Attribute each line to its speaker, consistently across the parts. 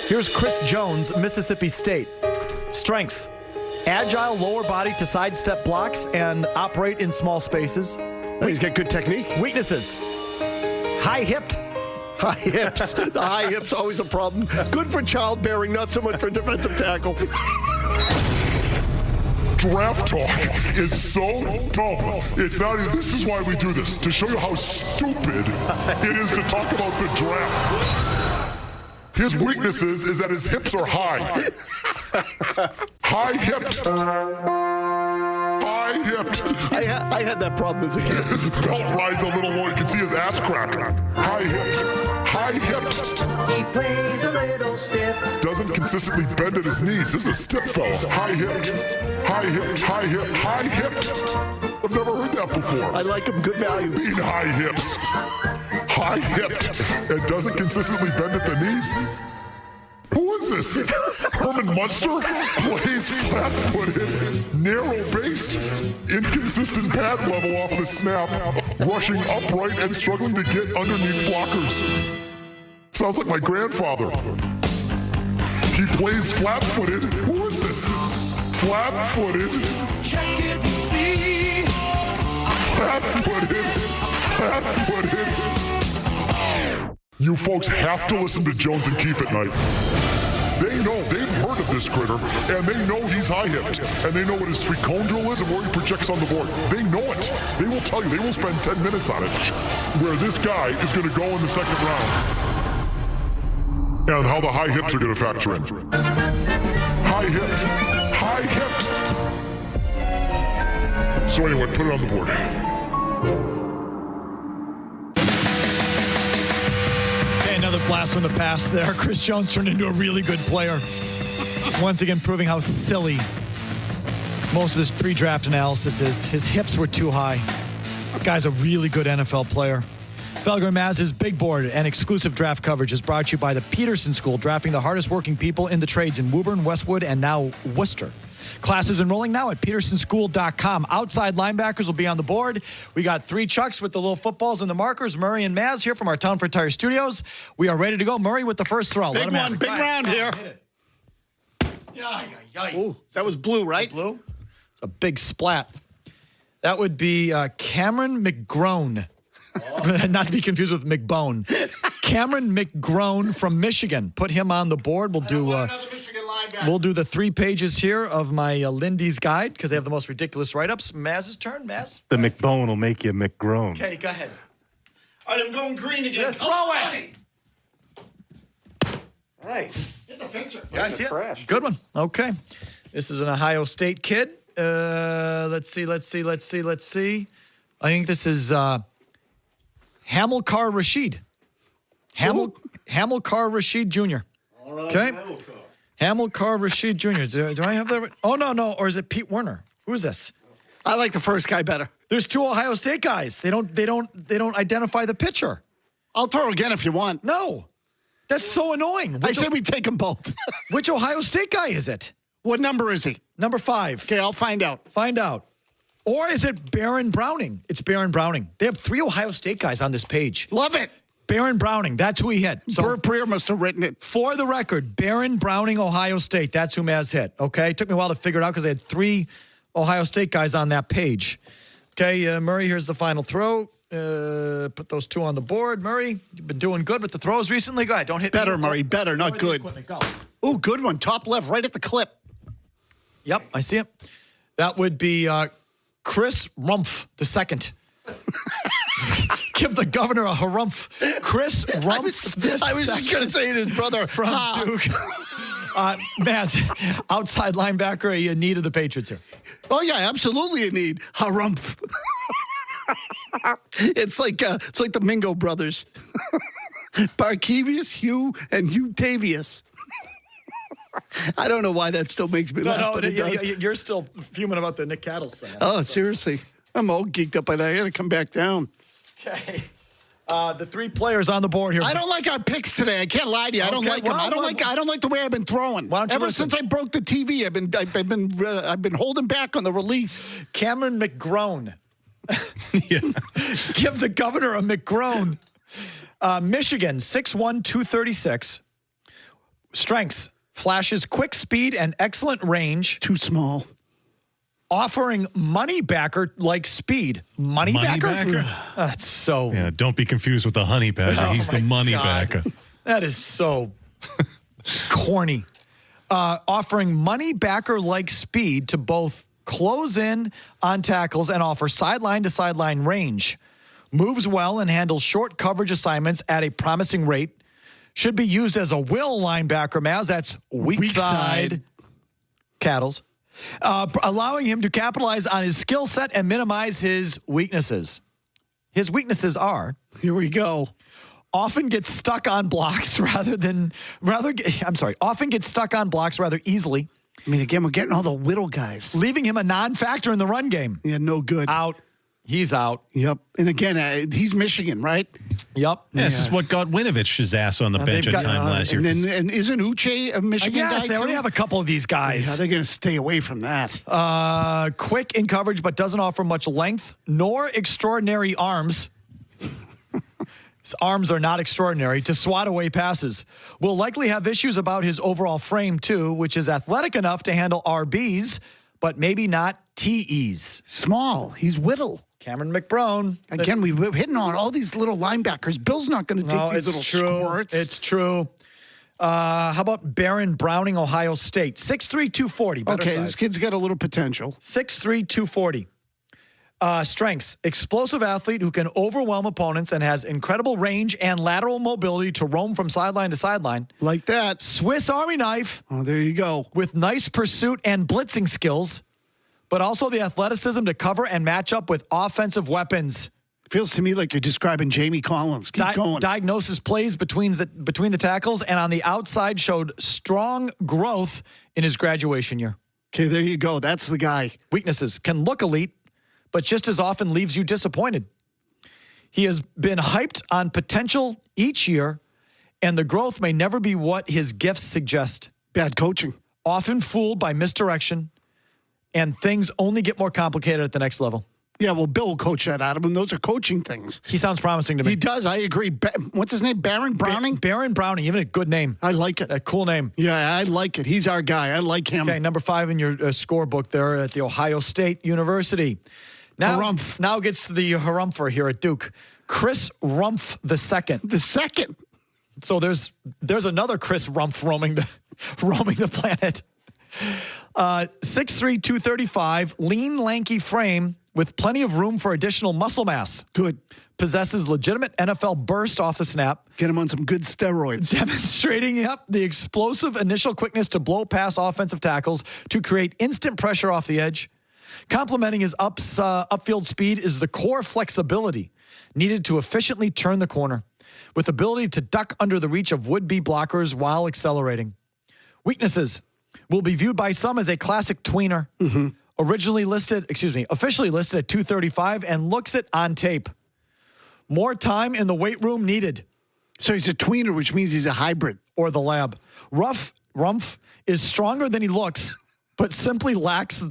Speaker 1: Here's Chris Jones, Mississippi State. Strengths: agile lower body to sidestep blocks and operate in small spaces.
Speaker 2: He's got good technique.
Speaker 1: Weaknesses: high-hipped.
Speaker 2: High hips. The high hips, always a problem. Good for childbearing, not so much for defensive tackle.
Speaker 3: Draft talk is so dumb. It's not. This is why we do this, to show you how stupid it is to talk about the draft. His weaknesses is that his hips are high. High-hipped. High-hipped.
Speaker 2: I had that problem as a kid.
Speaker 3: His belt rides a little low. You can see his ass crack. High-hipped. High-hipped.
Speaker 4: He plays a little stiff.
Speaker 3: Doesn't consistently bend at his knees. This is a stiff fellow. High-hipped. High-hipped. High-hipped. High-hipped. I've never heard that before.
Speaker 2: I like him. Good value.
Speaker 3: Being high-hips. High-hipped. And doesn't consistently bend at the knees. Who is this? Herman Munster plays flat-footed, narrow-based, inconsistent pad level off the snap, rushing upright and struggling to get underneath blockers. Sounds like my grandfather. He plays flat-footed. Who is this? Flat-footed.
Speaker 4: Check it and see.
Speaker 3: Flat-footed. Flat-footed. You folks have to listen to Jones and Keefe at night. They know, they've heard of this critter, and they know he's high-hipped, and they know what his three-cone drill is and where he projects on the board. They know it. They will tell you. They will spend 10 minutes on it, where this guy is going to go in the second round, and how the high hips are going to factor in. High-hipped. High-hipped. So anyway, put it on the board.
Speaker 5: Another blast from the past there. Chris Jones turned into a really good player. Once again, proving how silly most of this pre-draft analysis is. His hips were too high. That guy's a really good NFL player. Felger Mazz's Big Board and exclusive draft coverage is brought to you by the Peterson School, drafting the hardest working people in the trades in Woburn, Westwood, and now Worcester. Classes enrolling now at petersonschool.com. Outside linebackers will be on the board. We got three Chucks with the little footballs and the markers. Murray and Mazz here from our Town for Tire studios. We are ready to go. Murray with the first throw.
Speaker 2: Big one, big round here. Ooh, that was blue, right?
Speaker 5: Blue? It's a big splat. That would be Cameron McGrone. Oh. Not to be confused with McBone. Cameron McGrone from Michigan. Put him on the board. We'll do the 3 pages here of my Lindy's guide because they have the most ridiculous write-ups. Mazz's turn, Mazz.
Speaker 6: The McBone will make you McGrone.
Speaker 5: Okay, go ahead.
Speaker 2: All right, I'm going green again.
Speaker 5: Yeah, throw it!
Speaker 2: Nice. Get the picture.
Speaker 5: Yeah, I see it. Good one. Okay. This is an Ohio State kid. Let's see. I think this is Hamilcar Rashid. Hamilcar Rashid Jr.
Speaker 2: All right,
Speaker 5: okay. Hamilcar Rashid Jr. Do I have that right? Oh, no. Or is it Pete Werner? Who is this?
Speaker 2: I like the first guy better.
Speaker 5: There's 2 Ohio State guys. They don't identify the pitcher.
Speaker 2: I'll throw again if you want.
Speaker 5: No. That's so annoying.
Speaker 2: I said we take them both.
Speaker 5: Which Ohio State guy is it?
Speaker 2: What number is he?
Speaker 5: Number 5.
Speaker 2: Okay, I'll find out.
Speaker 5: Find out. Or is it Baron Browning? It's Baron Browning. They have 3 Ohio State guys on this page.
Speaker 2: Love it.
Speaker 5: Baron Browning. That's who he hit.
Speaker 2: So Bert Preer must have written it.
Speaker 5: For the record, Baron Browning, Ohio State. That's who Mazz hit. Okay? It took me a while to figure it out because they had 3 Ohio State guys on that page. Okay, Murray, here's the final throw. Put those 2 on the board. Murray, you've been doing good with the throws recently. Go ahead. Don't hit
Speaker 2: better,
Speaker 5: me.
Speaker 2: Murray. Better, not good. Ooh, good one. Top left, right at the clip.
Speaker 5: Yep, I see it. That would be Chris Rumph II. Give the governor a harumph. Chris Rumph.
Speaker 2: I was just going to say it, his brother.
Speaker 5: From Duke. Mazz, outside linebacker, are you in need of the Patriots here?
Speaker 2: Oh, yeah, absolutely in need. Harumph. It's like the Mingo brothers. Barkevius, Hugh, and Hugh Tavius. I don't know why that still makes me laugh, but it does.
Speaker 5: You're still fuming about the Nick Cattles thing.
Speaker 2: Oh, seriously. I'm all geeked up by that. I got to come back down.
Speaker 5: Okay. The 3 players on the board here.
Speaker 2: I don't like our picks today. I can't lie to you. I don't like them. I don't like the way I've been throwing. Ever since I broke the TV, I've been holding back on the release.
Speaker 5: Cameron McGrone. Give the governor a McGrone. Michigan, 6'1", 236. Strengths. Flashes quick speed and excellent range.
Speaker 2: Too small.
Speaker 5: Offering moneybacker-like speed. Moneybacker? That's so...
Speaker 7: Yeah, don't be confused with the honey badger. He's the moneybacker.
Speaker 5: That is so corny. Offering moneybacker-like speed to both close in on tackles and offer sideline-to-sideline range. Moves well and handles short coverage assignments at a promising rate. Should be used as a will linebacker, Mazz. That's weak side. Cattles. Allowing him to capitalize on his skill set and minimize his weaknesses. His weaknesses are...
Speaker 2: Here we go.
Speaker 5: Often gets stuck on blocks often gets stuck on blocks rather easily.
Speaker 2: I mean, again, we're getting all the little guys.
Speaker 5: Leaving him a non-factor in the run game.
Speaker 2: Yeah, no good.
Speaker 5: Out. He's out.
Speaker 2: Yep. And again, he's Michigan, right?
Speaker 5: Yep.
Speaker 7: Yeah, this is what got Winovic's ass on the bench at time last year.
Speaker 2: And isn't Uche a Michigan guy?
Speaker 5: Yes, they already have a couple of these guys.
Speaker 2: Yeah, they're going to stay away from that.
Speaker 5: Quick in coverage, but doesn't offer much length, nor extraordinary arms. His arms are not extraordinary to swat away passes. Will likely have issues about his overall frame, too, which is athletic enough to handle RBs, but maybe not TEs.
Speaker 2: Small. He's whittle.
Speaker 5: Cameron McGrone.
Speaker 2: Again, we're hitting on all these little linebackers. Bill's not going to take these little squirts.
Speaker 5: It's true. How about Baron Browning, Ohio State? 6'3", 240. Better size.
Speaker 2: This kid's got a little potential.
Speaker 5: 6'3", 240. Strengths. Explosive athlete who can overwhelm opponents and has incredible range and lateral mobility to roam from sideline to sideline.
Speaker 2: Like that.
Speaker 5: Swiss Army knife.
Speaker 2: Oh, there you go.
Speaker 5: With nice pursuit and blitzing skills, but also the athleticism to cover and match up with offensive weapons.
Speaker 2: Feels to me like you're describing Jamie Collins. Keep going.
Speaker 5: Diagnosis plays between the tackles and on the outside showed strong growth in his graduation year.
Speaker 2: Okay, there you go. That's the guy.
Speaker 5: Weaknesses. Can look elite, but just as often leaves you disappointed. He has been hyped on potential each year, and the growth may never be what his gifts suggest.
Speaker 2: Bad coaching.
Speaker 5: Often fooled by misdirection, and things only get more complicated at the next level.
Speaker 2: Yeah, well, Bill will coach that out of him. Those are coaching things.
Speaker 5: He sounds promising to me.
Speaker 2: He does. I agree. What's his name? Baron Browning?
Speaker 5: Baron Browning. Even a good name.
Speaker 2: I like it.
Speaker 5: A cool name.
Speaker 2: Yeah, I like it. He's our guy. I like him.
Speaker 5: Okay, number 5 in your scorebook there at the Ohio State University. Now gets to the harumpher here at Duke. Chris Rumph II.
Speaker 2: The second.
Speaker 5: So there's another Chris Rumph roaming the planet. 6'3", 235, lean, lanky frame with plenty of room for additional muscle mass.
Speaker 2: Good.
Speaker 5: Possesses legitimate NFL burst off the snap.
Speaker 2: Get him on some good steroids.
Speaker 5: Demonstrating the explosive initial quickness to blow past offensive tackles to create instant pressure off the edge. Complementing his upfield speed is the core flexibility needed to efficiently turn the corner, with ability to duck under the reach of would-be blockers while accelerating. Weaknesses. Will be viewed by some as a classic tweener. Mm-hmm. Officially listed at 235 and looks it on tape. More time in the weight room needed.
Speaker 2: So he's a tweener, which means he's a hybrid.
Speaker 5: Or the lab. Rumph is stronger than he looks, but simply lacks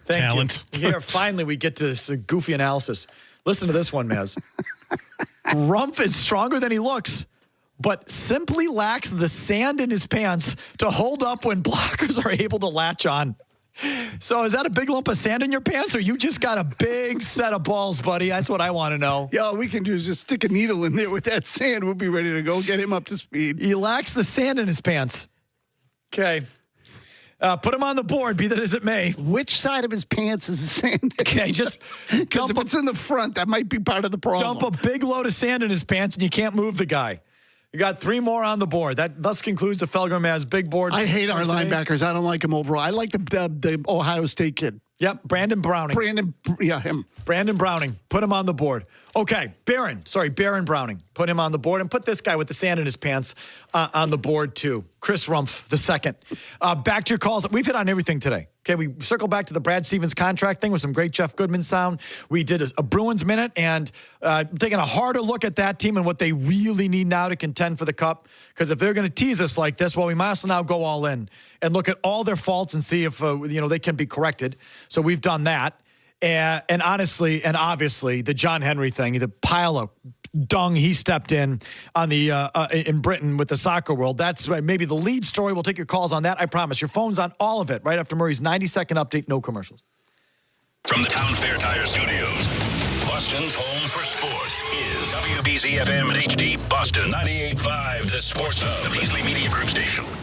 Speaker 7: talent.
Speaker 5: Here, finally, we get to this goofy analysis. Listen to this one, Mazz. Rumph is stronger than he looks, but simply lacks the sand in his pants to hold up when blockers are able to latch on. So is that a big lump of sand in your pants, or you just got a big set of balls, buddy? That's what I want to know.
Speaker 2: Yeah, all we can do is just stick a needle in there with that sand. We'll be ready to go get him up to speed.
Speaker 5: He lacks the sand in his pants. Okay. Put him on the board, be that as it may.
Speaker 2: Which side of his pants is the sand?
Speaker 5: Okay, just
Speaker 2: because if it's in the front, that might be part of the problem.
Speaker 5: Dump a big load of sand in his pants, and you can't move the guy. You got 3 more on the board. That thus concludes the Felger Mazz big board.
Speaker 2: I hate our linebackers. I don't like them overall. I like the Ohio State kid.
Speaker 5: Yep, Brandon Browning.
Speaker 2: Him.
Speaker 5: Brandon Browning. Put him on the board. Okay, Baron Browning. Put him on the board, and put this guy with the sand in his pants on the board too. Chris Rumph II. Back to your calls. We've hit on everything today. Okay, we circle back to the Brad Stevens contract thing with some great Jeff Goodman sound. We did a Bruins minute and taking a harder look at that team and what they really need now to contend for the Cup. Because if they're going to tease us like this, well, we might as well now go all in and look at all their faults and see if they can be corrected. So we've done that. And honestly and obviously, the John Henry thing, the pile of dung he stepped in on the in Britain with the soccer world. That's maybe the lead story. We'll take your calls on that. I promise. Your phone's on all of it right after Murray's 90-second update. No commercials.
Speaker 8: From the Town Fair Tire Studios, Boston's home for sports is WBZ FM and HD Boston 98.5, the Sports Hub, the Beasley Media Group station.